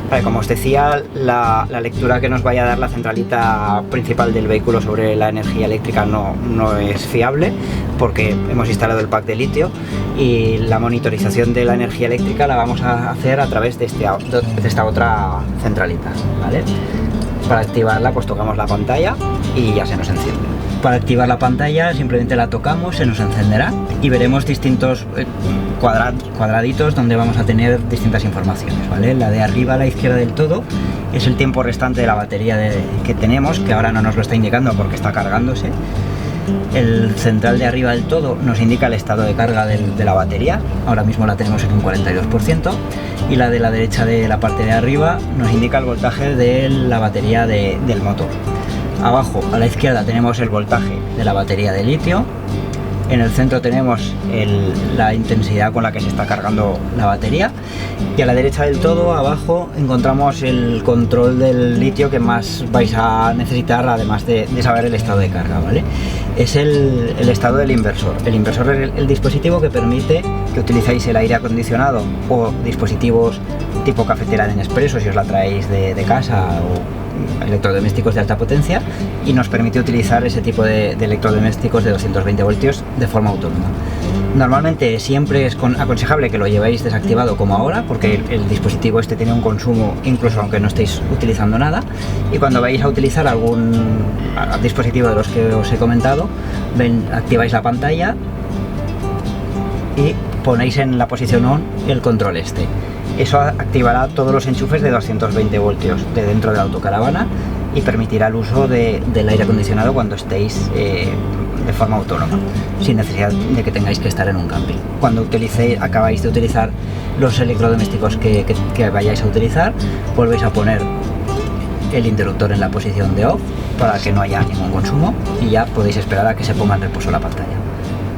Vale, como os decía, la lectura que nos vaya a dar la centralita principal del vehículo sobre la energía eléctrica no es fiable, porque hemos instalado el pack de litio, y la monitorización de la energía eléctrica la vamos a hacer a través de esta otra centralita, ¿vale? Para activarla pues tocamos la pantalla y ya se nos enciende. Para activar la pantalla simplemente la tocamos, se nos encenderá y veremos distintos cuadraditos donde vamos a tener distintas informaciones, ¿vale? La de arriba a la izquierda del todo es el tiempo restante de la batería que tenemos, que ahora no nos lo está indicando porque está cargándose. El central de arriba del todo nos indica el estado de carga de la batería, ahora mismo la tenemos en un 42%, y la de la derecha de la parte de arriba nos indica el voltaje de la batería del motor. Abajo a la izquierda tenemos el voltaje de la batería de litio, en el centro tenemos la intensidad con la que se está cargando la batería, y a la derecha del todo, abajo, encontramos el control del litio que más vais a necesitar, además de saber el estado de carga, ¿vale? Es el estado del inversor. El inversor es el dispositivo que permite que utilicéis el aire acondicionado o dispositivos tipo cafetera de Nespresso si os la traéis de casa, o electrodomésticos de alta potencia, y nos permite utilizar ese tipo de electrodomésticos de 220 voltios de forma autónoma. Normalmente siempre es aconsejable que lo llevéis desactivado como ahora, porque el dispositivo este tiene un consumo incluso aunque no estéis utilizando nada, y cuando vais a utilizar algún dispositivo de los que os he comentado, activáis la pantalla y ponéis en la posición on el control este. Eso activará todos los enchufes de 220 voltios de dentro de la autocaravana y permitirá el uso del aire acondicionado cuando estéis de forma autónoma, sin necesidad de que tengáis que estar en un camping. Cuando acabáis de utilizar los electrodomésticos que vayáis a utilizar, volvéis a poner el interruptor en la posición de off para que no haya ningún consumo, y ya podéis esperar a que se ponga en reposo la pantalla.